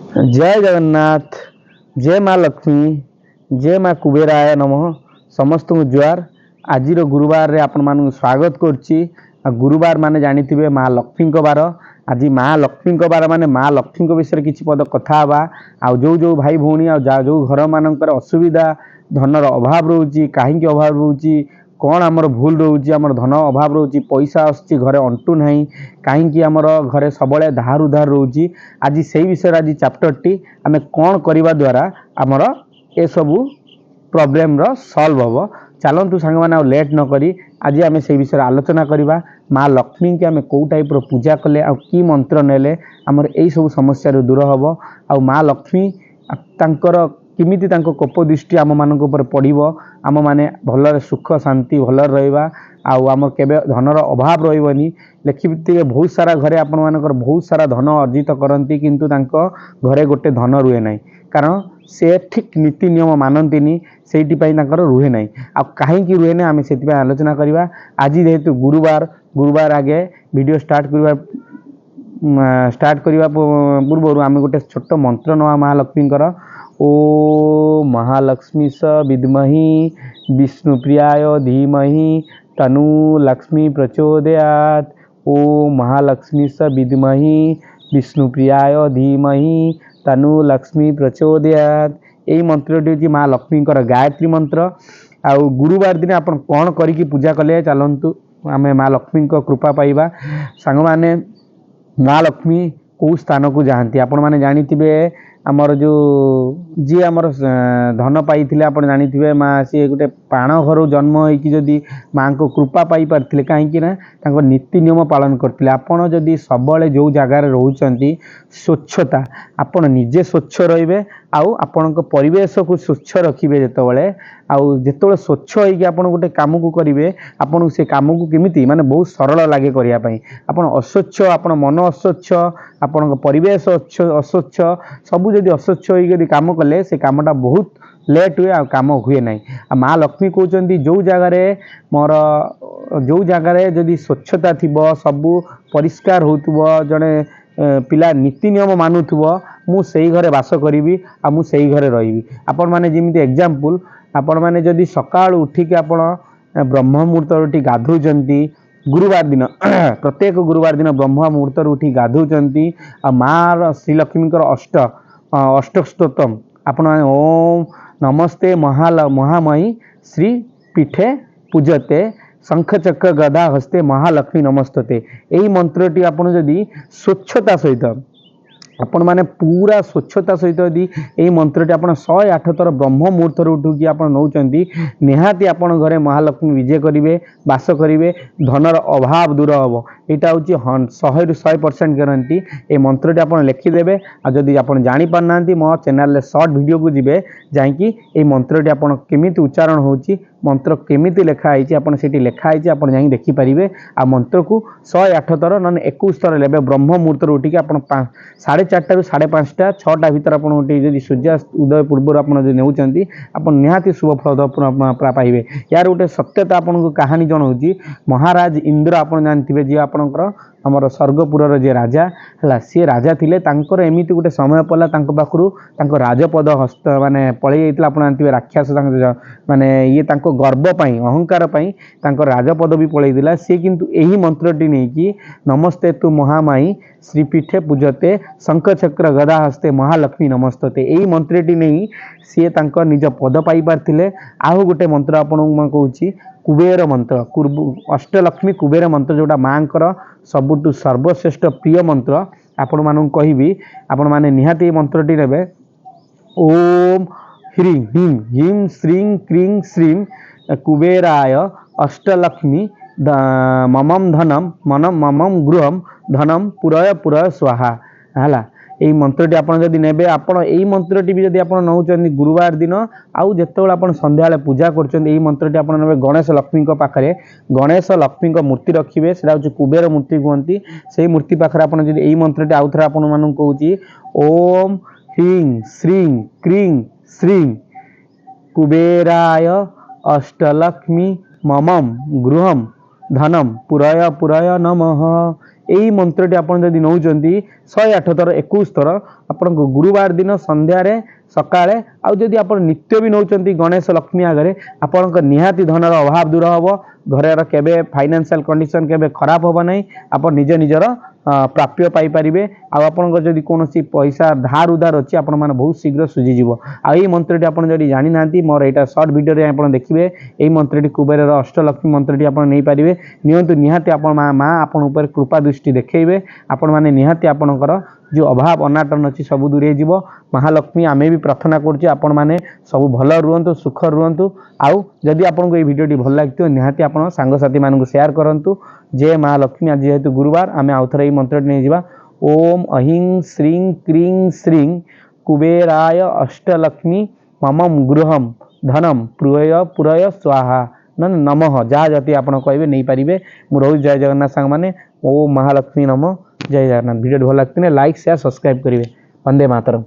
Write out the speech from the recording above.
जय जगन्नाथ। जय माँ लक्ष्मी। जय माँ कुबेराय नमः। समस्त जुआर। आज गुरुवार रे आपण मानू स्वागत करुच्ची। गुरुवार माने जानिथिबे माँ लक्ष्मी बार। आज माँ लक्ष्मी बार माने माँ लक्ष्मी विषय किछि पद कथा हवा। आ जो भाई भौणी आ जो घर मानकर असुविधा धनर अभाव रोची कहीं अभाव रोची कौन आमर भूल रोचे आमर धन अभाव रोची पैसा आसुची घरे अंटू नहीं कहीं आमर घरे सबले धार उधार रोची आज से विषय आज चैप्टर टी आम कौन करने द्वारा आमर ए सबू प्रॉब्लम रो सॉल्व हम। चलतु सांग मैंने लेट न करी आज आम से विषय आलोचना करवा। माँ लक्ष्मी की आम कौ टाइप पूजा कले कि मंत्र नेले आमर यही सब समस्या दूर हम। आ माँ लक्ष्मी तांकर किमिति तांको कोप दृष्टि आम मान पड़ो आम मैंने भल सुख शांति भल रहा आम केबे धनर अभाव रही लिखिते बहुत सारा घरे आपण मानकर बहुत सारा धन अर्जित करती किंतु तांको घरे गोटे धन रुहे ना कारण से ठीक नीति नियम मानती से रुहे ना आ कहीं रुहे ना आम से आलोचना करवा। आज जेहेतु गुरुवार आगे वीडियो स्टार्ट करने पूर्व आम गोटे छोट मंत्र नवा महालक्ष्मी ओ महालक्ष्मी स विद्महि विष्णुप्रियाय धीमहि तनु लक्ष्मी प्रचोदयात्। ओ महालक्ष्मी स विद्महि विष्णुप्रियाय धीमहि तनु लक्ष्मी प्रचोदयात्। यही मंत्रटी हूँ माँ लक्ष्मी गायत्री मंत्र। आ गुरुवार दिन आप कौन करी पूजा कले चलतु आम माँ लक्ष्मी कृपा पाइबा। सांग माने माँ लक्ष्मी कौ स्थान को जाती आपण मैंने जानिथिबे आमर जो जी आमर धन पाई आप जानिथिबे माँ सी गोटे प्राण घर जन्म होगी जदि माँ को कृपा पाई पारे कहीं नीति नियम पालन करते आपड़ जदि सबले जो जगार रोचंती स्वच्छता आपण निजे स्वच्छ रे आपण परिवेश को स्वच्छ रखिए जितेबाला जिते स्वच्छ होगी गोटे कम को करेंगे आपन से कम को केमिति माने बहुत सरल लगे करने आपन अस्वच्छ आपण मन अस्वच्छ आपण परिवेश अस्वच्छ सबू जदि अस्वच्छ होगी कम कले से कमटा बहुत लेट हुए काम हुए ना। माँ लक्ष्मी कहते जो जगार मोर जो जगार जदि स्वच्छता थी सबू परिष्कार हो जड़े पिला नीति नियम मानुव मु से घरे बास करी आ मु से घरे रही आपण मैंने जमी एग्जांपल आपण मैंने जदि सकाळ उठिक आपण ब्रह्म मुहूर्त उठी गाधौचंती गुरुवार दिन प्रत्येक गुरुवार दिन ब्रह्म मुहूर्त उठी गाधौचंती आ माँ श्रीलक्ष्मी अष्टस्तोत्रम आपण ओम नमस्ते महामयी श्री पीठे पूजते शंख चक्र गदा हस्ते महालक्ष्मी नमस्तते। यही मंत्रटी आपण जदि स्वच्छता सहित आपण माने पूरा स्वच्छता सहित यदि यही मंत्रटी आप 108 थर ब्रह्म मुहूर्त उठुकी आप नौचंती निहाती आपण घरे महालक्ष्मी विजय करेंगे बास करेंगे धनर अभाव दूर हम। यहाँ हूँ 100% गारंटी। ये मंत्रटी आप लिखिदेवे आ जदि आप जापारना मो चैनल सर्ट वीडियो को जीवे जहाँकि ये मंत्रटी आप केमी उच्चारण होची मंत्र केमी लिखाई आप लिखाई आप जा देखिपारे आ मंत्र को 108 थर ना 21 थर लेवे ब्रह्म मुहूर्त उठिक आप 4:30 ରୁ 5:30 6टा भीतर आप सूर्य उदय पूर्व आप नौकरी आप निहाती शुभ फल पाइबे। यार गोटे सत्यता आपको कहानी जनाऊँगी। महाराज इंद्र आप जानते जी आपणकर आमर स्वर्गपुर जी राजा है सी राजा थिले तांकर एमिति गोटे समय पड़ा पाखु राजपद हस्त माने पलि जाता आप जानते राक्षस माने ये गर्व पाई अहंकार पाई राजपद भी पलैला सी किंतु यही मंत्रटी नहीं कि नमस्ते तु महामाई श्रीपीठे पूजते शंख चक्र गदा हस्ते महालक्ष्मी नमस्तते। यही मंत्रटी नहीं सी निज पद पाई पारे। आहु गोटे मंत्र आपको कहूँ कुबेर मंत्र अष्टलक्ष्मी कुबेर मंत्र जोटा माँ सबुठु सर्वश्रेष्ठ प्रिय मंत्र आपण मानू कहि आपण माने निहाती मंत्रटी नेबे ओम ह्रीं ह्रीं ह्रीं श्रीं क्रीं श्रीं कुबेराय अष्टलक्ष्मी ममम धनम मनम ममम गृहम धनम पुरय पुरय स्वाहा है। यही मंत्रटी आप जदि ने यही मंत्रटी भी जब आप नौकरी गुरुवार दिन आउ जिते आप सन्ध्या पूजा कर मंत्रटी आप ने गणेश लक्ष्मी पाखे गणेश लक्ष्मी मूर्ति रखिए से हूँ कुबेर मूर्ति कहती से मूर्ति पाखे आप यही मंत्रटी आउ थे आपण मानू कहूँ ओम ह्रीं श्रीं क्रीं श्रीं कुबेराय अष्टलक्ष्मी ममम गृहम धनम पुरय पुरय नमः। यही मंत्रटी आपन जदि नौचंती 108 थर 21 थर आपन गुरुवार दिन संध्यारे सकाळे आ जदि आपन नित्य भी नौचंती गणेश लक्ष्मी आगरे आपन निहाती धनर अभाव दूर हबो घर केबे फाइनेंशियल कंडीशन केबे खराब होबा नहीं आपन निज निजर प्राप्य पाई परिबे आपन जदि कोनोसी पैसा धार उधार अछि आपन माने बहुत शीघ्र सुझी जीवो आ एही मंत्रटी आपन जदि जानि नांती मोर एटा शॉर्ट वीडियो रे आपन देखिबे एही मंत्रटी कुबेरर अष्टलक्ष्मी मंत्रटी आपन नै पारिबे नियंतु निहाती आपन मां आपन ऊपर कृपा दृष्टि देखैबे आपन माने निहाती आपनकर जो अभाव अनाटन अच्छी सब दूरे जीव महालक्ष्मी आमे भी प्रार्थना करुचे आपण माने सब भल रुहंतु सुख रुहंतु आउ जदि आपन को ये वीडियो टी भल लागथियो निहाती आपण सांग साथी मानकु शेयर करंतु जय महालक्ष्मी आज जेहेतु गुरुवार आमे आउथरे ई मंत्र नै जीवा ओम अहिं श्रीं क्रीं श्रीं कुबेराय अष्टलक्ष्मी मम गृहम धनम पुरय पुरय स्वाहा नमः जहाँ जति आपण कहबे नहीं पारिबे मु रहु जय जगन्नाथ सांग माने ओम महालक्ष्मी नमः जय जगन्नाथ वीडियो भल लगते लाइक शेयर सब्सक्राइब करेंगे वंदे मातरम।